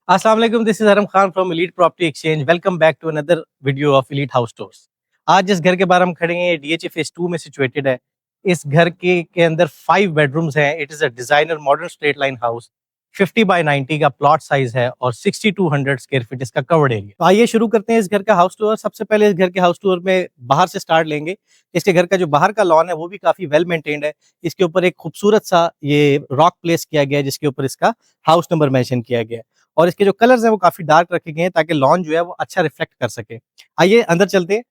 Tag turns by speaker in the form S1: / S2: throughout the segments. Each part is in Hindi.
S1: अस्सलाम वालेकुम, this is Aram Khan from elite property exchange. Welcome back to another video of elite house tours. आज जिस घर के बारे में हम खड़े हैं ये डीएचए फेज 2 में सिचुएटेड है। इस घर के अंदर 5 बेडरूम्स हैं। It is a designer modern straight line house. 50 by 90 का प्लॉट साइज है और 6200 स्क्वायर फीट इसका कवर्ड एरिया। तो आइए शुरू करते हैं इस घर का हाउस टूर। सबसे पहले इस घर के हाउस टूर में बाहर से स्टार्ट लेंगे। इसके घर का जो बाहर का लॉन है वो भी काफी वेल मेंटेन्ड है। इसके ऊपर एक खूबसूरत सा ये रॉक प्लेस किया गया है जिसके ऊपर इसका हाउस नंबर मेंशन किया गया है। और इसके जो कलर्स हैं वो काफी डार्क रखे गए हैं ताकि लॉन जो है वो अच्छा रिफ्लेक्ट कर सके। आइए अंदर चलते हैं।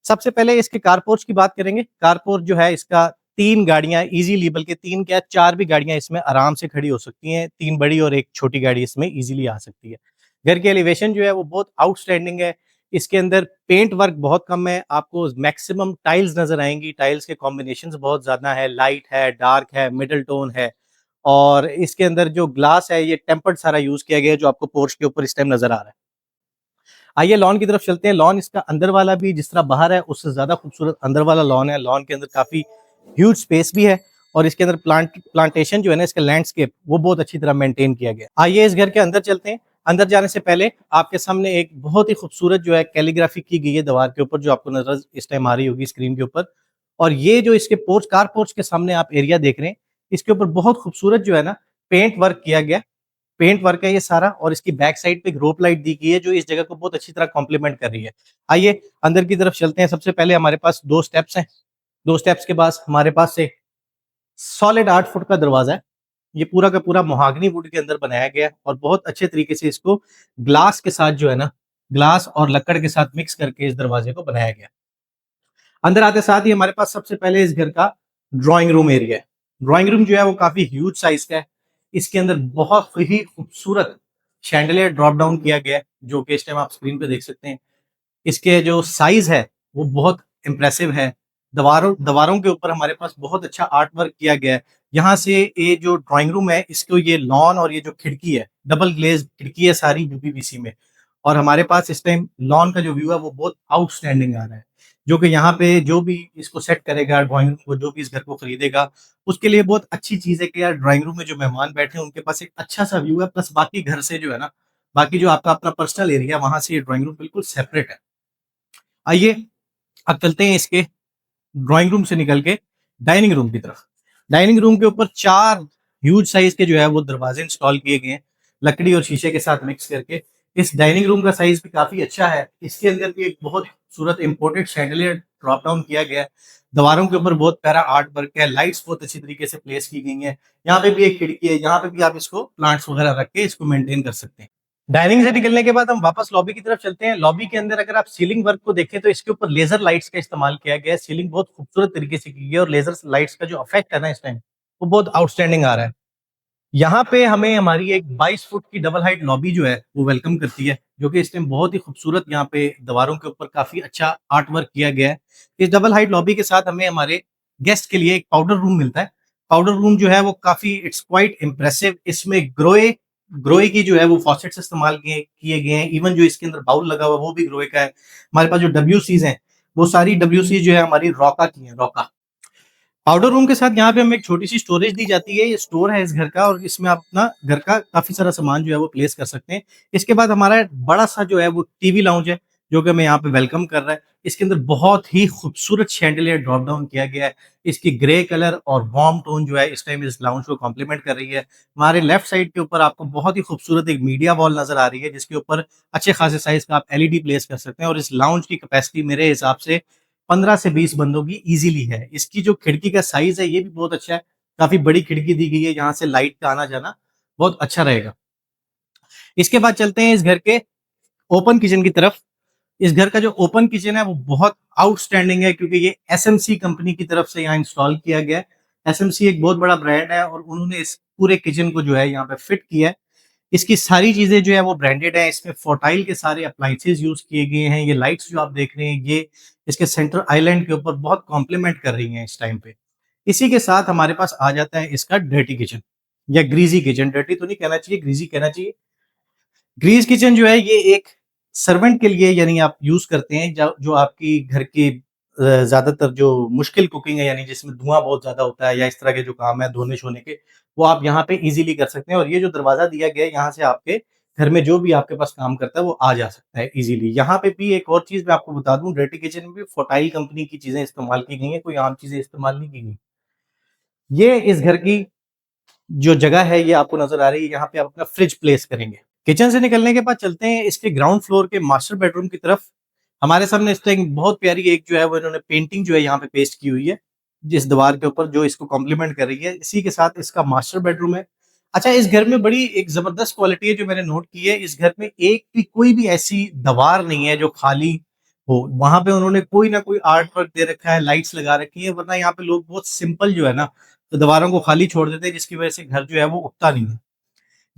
S1: सबसे पहले इसके कारपोर्च की बात करेंगे। कारपोर्च जो है इसका 3 गाड़ियां इजीली, बल्कि 3 क्या 4 भी गाड़ियां इसमें आराम से खड़ी हो सकती हैं। 3 बड़ी और एक छोटी गाड़ी इसमें इजीली आ सकती है। घर की एलिवेशन जो है वो बहुत आउटस्टैंडिंग है। इसके अंदर पेंट वर्क बहुत कम है, आपको मैक्सिमम टाइल्स नजर आएंगी। टाइल्स के कॉम्बिनेशंस बहुत ज्यादा है, लाइट है, डार्क है, मिडल टोन है। और इसके अंदर जो ग्लास है ये टेम्पर्ड सारा यूज किया गया है जो आपको पोर्च के ऊपर इस टाइम नजर आ रहा है। आइए लॉन की तरफ चलते हैं। लॉन इसका अंदर वाला भी जिस तरह बाहर है उससे ज्यादा खूबसूरत अंदर वाला लॉन है। लॉन के अंदर काफी ह्यूज स्पेस भी है और इसके अंदर प्लांटेशन जो है ना, इसका लैंडस्केप वो बहुत अच्छी तरह मेंटेन किया गया। आइए इस घर के अंदर चलते हैं। अंदर जाने से पहले आपके सामने एक बहुत ही खूबसूरत जो है कैलीग्राफी की गई है दीवार के ऊपर, जो आपको नजर इस टाइम आ रही होगी स्क्रीन के ऊपर। और ये जो इसके पोर्च, कार पोर्च के सामने आप एरिया देख रहे हैं, इसके ऊपर बहुत खूबसूरत जो है ना पेंट वर्क किया गया। पेंट वर्क है ये सारा और इसकी बैक साइड पे एक रोप लाइट दी गई है जो इस जगह को बहुत अच्छी तरह कॉम्प्लीमेंट कर रही है। आइए अंदर की तरफ चलते हैं। सबसे पहले हमारे पास 2 स्टेप्स हैं। 2 स्टेप्स के बाद हमारे पास से सॉलिड 8 फुट का दरवाजा है। ये पूरा का पूरा मोहागनी वुड के अंदर बनाया गया है और बहुत अच्छे तरीके से इसको ग्लास के साथ जो है ना, ग्लास और लकड़ के साथ मिक्स करके इस दरवाजे को बनाया गया। अंदर आते साथ ही हमारे पास सबसे पहले इस घर का ड्राइंग रूम एरिया है। ड्राइंग रूम जो है वो काफी ह्यूज साइज का है। इसके अंदर बहुत ही खूबसूरत शैंडलियर ड्रॉप डाउन किया गया है जो कि इस टाइम आप स्क्रीन पे देख सकते हैं। इसके जो साइज है वो बहुत इंप्रेसिव है। दीवारों दीवारों के ऊपर हमारे पास बहुत अच्छा आर्ट वर्क किया गया है। यहाँ से ये जो ड्राइंग रूम है इसको ये लॉन और ये जो खिड़की है, डबल ग्लेज खिड़की है सारी यूपीवीसी में। और हमारे पास इस टाइम लॉन का जो व्यू है वो बहुत आउटस्टैंडिंग आ रहा है, जो कि यहाँ पे जो भी इसको सेट करेगा ड्राइंग रूम को, जो भी इस घर को खरीदेगा उसके लिए बहुत अच्छी चीज है कि यार ड्राइंग रूम में जो मेहमान बैठे हैं उनके पास एक अच्छा सा व्यू है। प्लस बाकी घर से जो है ना, बाकी जो आपका अपना पर्सनल एरिया वहां से ये ड्राइंग रूम बिल्कुल सेपरेट है। आइए अब चलते हैं इसके ड्राइंग रूम से निकल के डाइनिंग रूम की तरफ। डाइनिंग रूम के ऊपर 4 ह्यूज साइज के जो है वो दरवाजे इंस्टॉल किए गए हैं लकड़ी और शीशे के साथ मिक्स करके। इस डाइनिंग रूम का साइज भी काफी अच्छा है। इसके अंदर भी एक बहुत खूबसूरत इंपोर्टेड शैंडलियर ड्रॉप डाउन किया गया है। दीवारों के ऊपर बहुत प्यारा आर्ट वर्क है। लाइट्स बहुत अच्छी तरीके से प्लेस की गई हैं। यहाँ पे भी एक खिड़की है, यहाँ पे भी आप इसको प्लांट्स वगैरह रख के इसको मेंटेन कर सकते हैं। डाइनिंग से निकलने के बाद हम वापस लॉबी की तरफ चलते हैं। लॉबी के अंदर अगर आप सीलिंग वर्क को देखें तो इसके ऊपर लेजर लाइट्स का इस्तेमाल किया गया है। सीलिंग बहुत खूबसूरत तरीके से की गई है और लेजर लाइट्स का जो इफेक्ट है ना इस टाइम वो बहुत आउटस्टैंडिंग आ रहा है। यहाँ पे हमें हमारी एक 22 फुट की डबल हाइट लॉबी जो है वो वेलकम करती है, जो कि इस टाइम बहुत ही खूबसूरत यहाँ पे दीवारों के ऊपर काफी अच्छा आर्ट वर्क किया गया है। इस डबल हाइट लॉबी के साथ हमें हमारे गेस्ट के लिए एक पाउडर रूम मिलता है। पाउडर रूम जो है वो काफी इट्स क्वाइट इम्प्रेसिव। इसमें ग्रोए ग्रोए की जो है वो फॉसेट्स इस्तेमाल किए किए गए हैं। इवन जो इसके अंदर बाउल लगा हुआ है वो भी ग्रोए का है। हमारे पास जो डब्ल्यूसीज हैं वो सारी डब्ल्यूसी जो है हमारी रॉका की है, रॉका। पाउडर रूम के साथ यहाँ पे हमें एक छोटी सी स्टोरेज दी जाती है। ये स्टोर है इस घर का और इसमें आप अपना घर का काफी सारा सामान जो है वो प्लेस कर सकते हैं। इसके बाद हमारा बड़ा सा जो है वो टीवी लाउंज है जो कि हमें यहाँ पे वेलकम कर रहा है। इसके अंदर बहुत ही खूबसूरत शैंडलियर ड्रॉप डाउन किया गया है। इसकी ग्रे कलर और वार्म टोन जो है इस टाइम इस लाउंज को कॉम्प्लीमेंट कर रही है। हमारे लेफ्ट साइड के ऊपर आपको बहुत ही खूबसूरत एक मीडिया वॉल नजर आ रही है जिसके ऊपर अच्छे खासे साइज का आप एलईडी प्लेस कर सकते हैं। और इस लाउंज की कैपेसिटी मेरे हिसाब से 15 से 20 बंदों की इजीली है। इसकी जो खिड़की का साइज है ये भी बहुत अच्छा है। काफी बड़ी खिड़की दी गई है, यहाँ से लाइट का आना जाना बहुत अच्छा रहेगा। इसके बाद चलते हैं इस घर के ओपन किचन की तरफ। इस घर का जो ओपन किचन है वो बहुत आउटस्टैंडिंग है, क्योंकि ये एसएमसी कंपनी की तरफ से यहाँ इंस्टॉल किया गया है। एसएमसी एक बहुत बड़ा ब्रांड है और उन्होंने इस पूरे किचन को जो है यहाँ पे फिट किया है। इसकी सारी चीजें जो है वो ब्रांडेड है। इसमें फोर्टाइल के सारे अप्लायंसेस यूज किए गए हैं। ये लाइट्स जो आप देख रहे हैं ये इसके सेंटर आइलैंड के ऊपर बहुत कॉम्प्लीमेंट कर रही हैं इस टाइम पे। इसी के साथ हमारे पास आ जाता है इसका डर्टी किचन या ग्रीजी किचन। डर्टी तो नहीं कहना चाहिए, ग्रीजी कहना चाहिए। ग्रीज किचन जो है ये एक सर्वेंट के लिए यानी आप यूज करते हैं जो आपकी घर की ज्यादातर जो मुश्किल कुकिंग है, यानी जिसमें धुआं बहुत ज्यादा होता है या इस तरह के जो काम है धोने शोने के, वो आप यहाँ पे इजीली कर सकते हैं। और ये जो दरवाजा दिया गया है यहाँ से आपके घर में जो भी आपके पास काम करता है वो आ जा सकता है इजीली। यहाँ पे भी एक और चीज मैं आपको बता दूं, डर्टी किचन में भी फोर्टाइल कंपनी की चीजें इस्तेमाल की गई हैं, कोई आम चीजें इस्तेमाल नहीं की गई। ये इस घर की जो जगह है ये आपको नजर आ रही है, यहाँ पे आप अपना फ्रिज प्लेस करेंगे। किचन से निकलने के बाद चलते हैं इसके ग्राउंड फ्लोर के मास्टर बेडरूम की तरफ। हमारे सामने इस टाइम बहुत प्यारी एक जो है वो इन्होंने पेंटिंग जो है यहाँ पे पेस्ट की हुई है जिस दीवार के ऊपर, जो इसको कॉम्प्लीमेंट कर रही है। इसी के साथ इसका मास्टर बेडरूम है। अच्छा, इस घर में बड़ी एक जबरदस्त क्वालिटी है जो मैंने नोट की है, इस घर में एक भी कोई भी ऐसी दीवार नहीं है जो खाली हो। वहां पे उन्होंने कोई ना कोई आर्ट वर्क दे रखा है, लाइट्स लगा रखी है, वरना यहाँ पे लोग बहुत सिंपल जो है ना तो दीवारों को खाली छोड़ देते हैं, जिसकी वजह से घर जो है वो उगता नहीं है।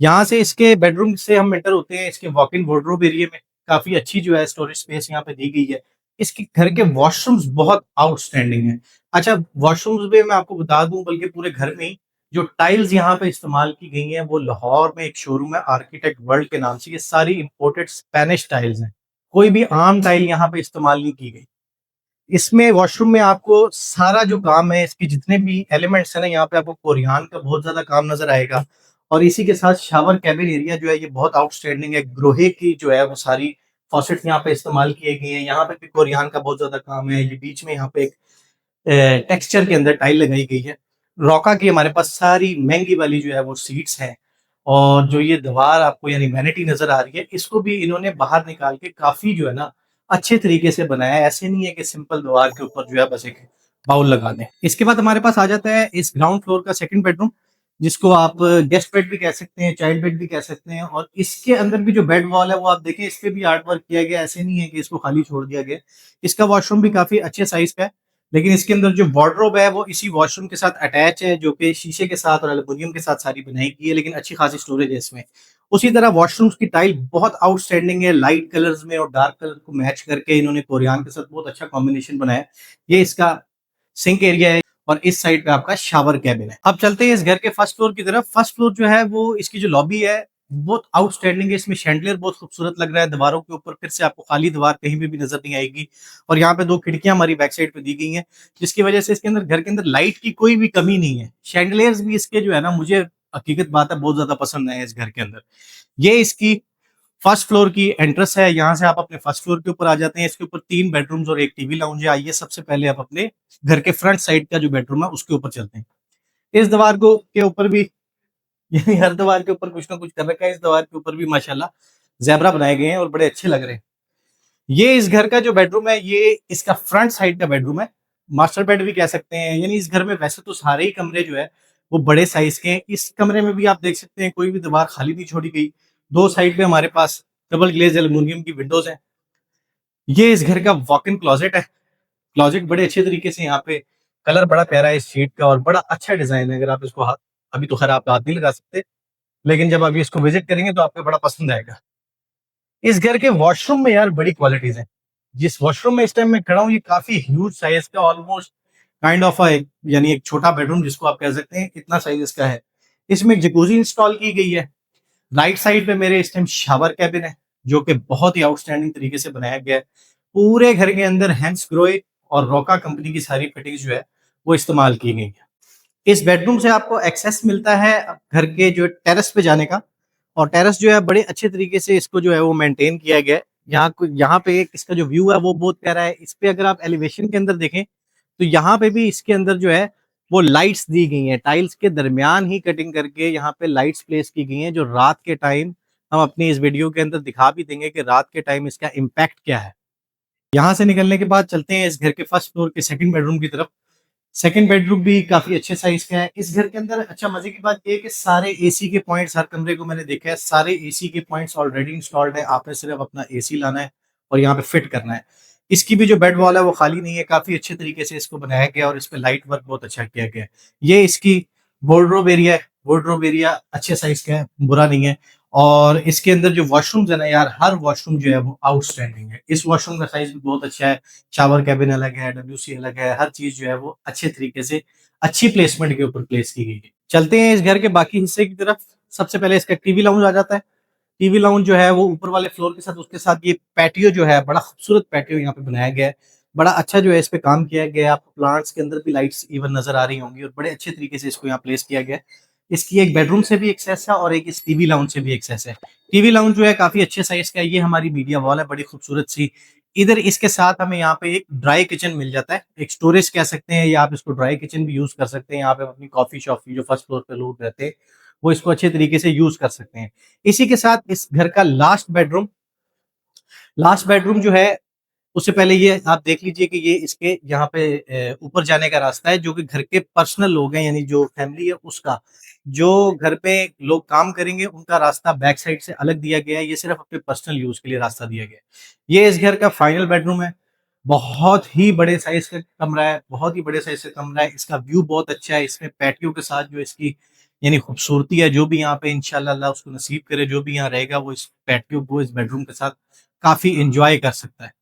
S1: यहाँ से इसके बेडरूम से हम एंटर होते हैं इसके वॉक इन वार्डरोब एरिया में। काफी अच्छी जो है स्टोरेज स्पेस यहाँ पे दी गई है। इसके घर के वॉशरूम्स बहुत आउटस्टैंडिंग है। अच्छा, वॉशरूम्स में मैं आपको बता दूं, बल्कि पूरे घर में ही जो टाइल्स यहाँ पे इस्तेमाल की गई हैं वो लाहौर में एक शोरूम है आर्किटेक्ट वर्ल्ड के नाम से, ये सारी इंपोर्टेड स्पेनिश टाइल्स हैं। कोई भी आम टाइल यहाँ पे इस्तेमाल नहीं की गई। इसमें वॉशरूम में आपको सारा जो काम है, इसके जितने भी एलिमेंट्स है ना, यहाँ पे आपको कोरियान का बहुत ज्यादा काम नजर आएगा। और इसी के साथ शावर कैबिन एरिया जो है ये बहुत आउटस्टैंडिंग है। ग्रोहे की जो है वो सारी फॉसेट्स यहाँ पे इस्तेमाल किए गए हैं। यहाँ पे भी कोरियान का बहुत ज्यादा काम है। ये बीच में यहाँ पे एक टेक्सचर के अंदर टाइल लगाई गई है। रॉका की हमारे पास सारी महंगी वाली जो है वो सीट्स हैं। और जो ये दीवार आपको यानी वैनिटी नजर आ रही है, इसको भी इन्होंने बाहर निकाल के काफी जो है ना अच्छे तरीके से बनाया है। ऐसे नहीं है कि सिंपल दीवार के ऊपर जो है बस एक बाउल लगा दें। इसके बाद हमारे पास आ जाता है इस ग्राउंड फ्लोर का सेकंड बेडरूम, जिसको आप गेस्ट बेड भी कह सकते हैं, चाइल्ड बेड भी कह सकते हैं। और इसके अंदर भी जो बेड वॉल है वो आप देखें, इस पे भी आर्ट वर्क किया गया। ऐसे नहीं है कि इसको खाली छोड़ दिया गया। इसका वॉशरूम भी काफी अच्छे साइज का है, लेकिन इसके अंदर जो वार्डरोब है वो इसी वॉशरूम के साथ अटैच है, जो कि शीशे के साथ और एल्युमिनियम के साथ सारी बनाई की है, लेकिन अच्छी खासी स्टोरेज है इसमें। उसी तरह वॉशरूम्स की टाइल बहुत आउटस्टैंडिंग है, लाइट कलर्स में और डार्क कलर को मैच करके इन्होंने कोरियान के साथ बहुत अच्छा कॉम्बिनेशन बनाया है। ये इसका सिंक एरिया है और इस साइड पे आपका शावर कैबिन है। अब चलते हैं इस घर के फर्स्ट फ्लोर की तरफ। फर्स्ट फ्लोर जो है वो इसकी जो लॉबी है बहुत आउटस्टैंडिंग है। इसमें शैंडलियर बहुत खूबसूरत लग रहा है दीवारों के ऊपर, फिर से आपको खाली दीवार कहीं भी नजर नहीं आएगी। और यहाँ पे दो खिड़कियां हमारी बैक साइड पे दी गई हैं, जिसकी वजह से इसके अंदर घर के अंदर लाइट की कोई भी कमी नहीं है। शैंडलियर्स भी इसके जो है ना, मुझे हकीकत बात है बहुत ज्यादा पसंद है इस घर के अंदर। ये इसकी फर्स्ट फ्लोर की एंट्रेंस है। यहाँ से आप अपने फर्स्ट फ्लोर के ऊपर आ जाते हैं। इसके ऊपर 3 बेडरूम्स और एक टीवी लाउंज है। आइए सबसे पहले आप अपने घर के फ्रंट साइड का जो बेडरूम है उसके ऊपर चलते हैं। इस दीवार को के ऊपर भी यानी हर दीवार के ऊपर कुछ ना कुछ कर रखा है। इस दीवार के ऊपर भी माशाल्लाह ज़ेब्रा बनाए गए हैं और बड़े अच्छे लग रहे हैं। ये इस घर का जो बेडरूम है ये इसका फ्रंट साइड का बेडरूम है। मास्टर बेड भी कह सकते हैं। यानी इस घर में वैसे तो सारे ही कमरे जो है वो बड़े साइज के हैं। इस कमरे में भी आप देख सकते हैं कोई भी दीवार खाली नहीं छोड़ी गई। दो साइड पे हमारे पास डबल ग्लेज एल्युमिनियम की विंडोज हैं। ये इस घर का वॉक इन क्लोजेट है। क्लोजेट बड़े अच्छे तरीके से यहाँ पे कलर बड़ा प्यारा है इस शीट का और बड़ा अच्छा डिजाइन है। अगर आप इसको हाथ, अभी तो खैर आप हाथ नहीं लगा सकते, लेकिन जब अभी इसको विजिट करेंगे तो आपको बड़ा पसंद आएगा। इस घर के वॉशरूम में यार बड़ी क्वालिटीज हैं। जिस वॉशरूम में इस टाइम मैं खड़ा हूँ ये काफी ह्यूज साइज का, ऑलमोस्ट काइंड ऑफ यानी एक छोटा बेडरूम जिसको आप कह सकते हैं, इतना साइज इसका है। इसमें एक जकूजी इंस्टॉल की गई है। राइट साइड पे मेरे इस टाइम शावर कैबिन है, जो कि बहुत ही आउटस्टैंडिंग तरीके से बनाया गया है। पूरे घर के अंदर हैंस ग्रोए और रोका कंपनी की सारी फिटिंग्स जो है वो इस्तेमाल की गई है। इस बेडरूम से आपको एक्सेस मिलता है घर के जो टेरेस पे जाने का। और टेरेस जो है बड़े अच्छे तरीके से इसको जो है वो मेंटेन किया गया है। यहाँ पे एक इसका जो व्यू है वो बहुत प्यारा है। इस पे अगर आप एलिवेशन के अंदर देखें तो यहाँ पे भी इसके अंदर जो है वो लाइट्स दी गई हैं। टाइल्स के दरमियान ही कटिंग करके यहाँ पे लाइट्स प्लेस की गई हैं, जो रात के टाइम हम अपनी इस वीडियो के अंदर दिखा भी देंगे कि रात के टाइम इसका इम्पैक्ट क्या है। यहाँ से निकलने के बाद चलते हैं इस घर के फर्स्ट फ्लोर के सेकंड बेडरूम की तरफ। सेकंड बेडरूम भी काफी अच्छे साइज का है। इस घर के अंदर अच्छा मजे की बात ये है कि सारे एसी के पॉइंट्स हर कमरे को मैंने देखा है, सारे एसी के पॉइंट्स ऑलरेडी इंस्टॉल्ड है। आपने सिर्फ अपना एसी लाना है और यहाँ पे फिट करना है। इसकी भी जो बेड वॉल है वो खाली नहीं है, काफी अच्छे तरीके से इसको बनाया गया और इस पे लाइट वर्क बहुत अच्छा किया गया है। ये इसकी वार्डरोब एरिया है, वार्डरोब एरिया अच्छे साइज का है, बुरा नहीं है। और इसके अंदर जो वॉशरूम्स है ना यार, हर वॉशरूम जो है वो आउटस्टैंडिंग है। इस वॉशरूम का साइज भी बहुत अच्छा है, शावर कैबिन अलग है, डब्ल्यूसी अलग है, हर चीज जो है वो अच्छे तरीके से अच्छी प्लेसमेंट के ऊपर प्लेस की गई है। चलते हैं इस घर के बाकी हिस्से की तरफ। सबसे पहले इसका टीवी लाउंज आ जाता है। टीवी लाउंज जो है वो ऊपर वाले फ्लोर के साथ, उसके साथ ये पैटियो जो है, बड़ा खूबसूरत पैटियो यहाँ पे बनाया गया है। बड़ा अच्छा जो है इस पे काम किया गया है। आपको प्लांट्स के अंदर भी लाइट्स इवन नजर आ रही होंगी और बड़े अच्छे तरीके से इसको यहाँ प्लेस किया गया है। इसकी एक बेडरूम से भी एक्सेस है और एक इस टीवी लाउंज से भी एक्सेस है। टीवी लाउंज जो है काफी अच्छे साइज का है। ये हमारी मीडिया वॉल है, बड़ी खूबसूरत सी। इधर इसके साथ हमें यहाँ पे एक ड्राई किचन मिल जाता है, एक स्टोरेज कह सकते हैं, या आप इसको ड्राई किचन भी यूज कर सकते हैं। यहाँ पे अपनी कॉफी शॉफी जो फर्स्ट फ्लोर पे लोग रहते हैं वो इसको अच्छे तरीके से यूज कर सकते हैं। इसी के साथ इस घर का लास्ट बेडरूम जो है, उससे पहले ये आप देख लीजिए कि ये इसके यहाँ पे ऊपर जाने का रास्ता है, जो कि घर के पर्सनल लोग हैं, यानी जो फैमिली है उसका, जो घर पे लोग काम करेंगे उनका रास्ता बैक साइड से अलग दिया गया है। ये सिर्फ अपने पर्सनल यूज के लिए रास्ता दिया गया है। ये इस घर का फाइनल बेडरूम है। बहुत ही बड़े साइज का कमरा है, बहुत ही बड़े साइज का कमरा है। इसका व्यू बहुत अच्छा है। इसमें पैटियो के साथ जो इसकी यानी खूबसूरती है, जो भी यहाँ पे इंशाल्लाह अल्लाह उसको नसीब करे, जो भी यहाँ रहेगा वो इस पैटियो को, इस बेडरूम के साथ काफी इंजॉय कर सकता है।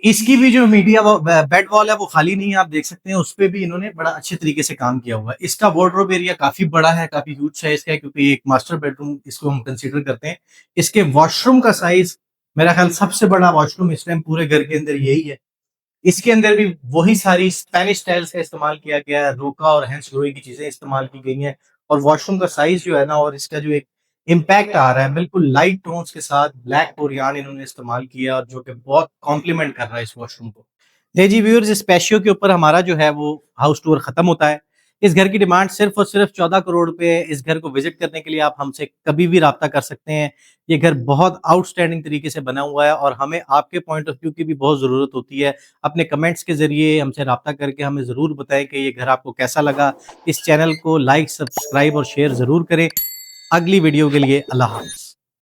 S1: इसकी भी जो मीडिया बेड वॉल है वो खाली नहीं है, आप देख सकते हैं उस पे भी इन्होंने बड़ा अच्छे तरीके से काम किया हुआ है। इसका वार्डरोब एरिया काफी बड़ा है, काफी ह्यूज साइज का है, क्योंकि ये एक मास्टर बेडरूम इसको हम कंसीडर करते हैं। इसके वॉशरूम का साइज, मेरा ख्याल सबसे बड़ा वॉशरूम इस टाइम पूरे घर के अंदर यही है। इसके अंदर भी वही सारी स्पेनिश टाइल्स का इस्तेमाल किया गया है, रोका और हैंस ग्रोई की चीजें इस्तेमाल की गई हैं। और वॉशरूम का साइज जो है ना, और इसका जो एक इम्पैक्ट आ रहा है, बिल्कुल लाइट टोन्स के साथ ब्लैक पोरियान इन्होंने इस्तेमाल किया, और जो कि बहुत कॉम्प्लीमेंट कर रहा है इस वॉशरूम को। ले जी व्यूअर्स, इस पैशियो के ऊपर हमारा जो है वो हाउस टूर खत्म होता है। इस घर की डिमांड सिर्फ और सिर्फ 14 करोड़ रुपए है। इस घर को विजिट करने के लिए आप हमसे कभी भी राब्ता कर सकते हैं। ये घर बहुत आउटस्टैंडिंग तरीके से बना हुआ है और हमें आपके पॉइंट ऑफ व्यू की भी बहुत ज़रूरत होती है। अपने कमेंट्स के ज़रिए हमसे राब्ता करके हमें ज़रूर बताएं कि ये घर आपको कैसा लगा। इस चैनल को लाइक, सब्सक्राइब और शेयर ज़रूर करें। अगली वीडियो के लिए अल्लाह हाफ़िज़।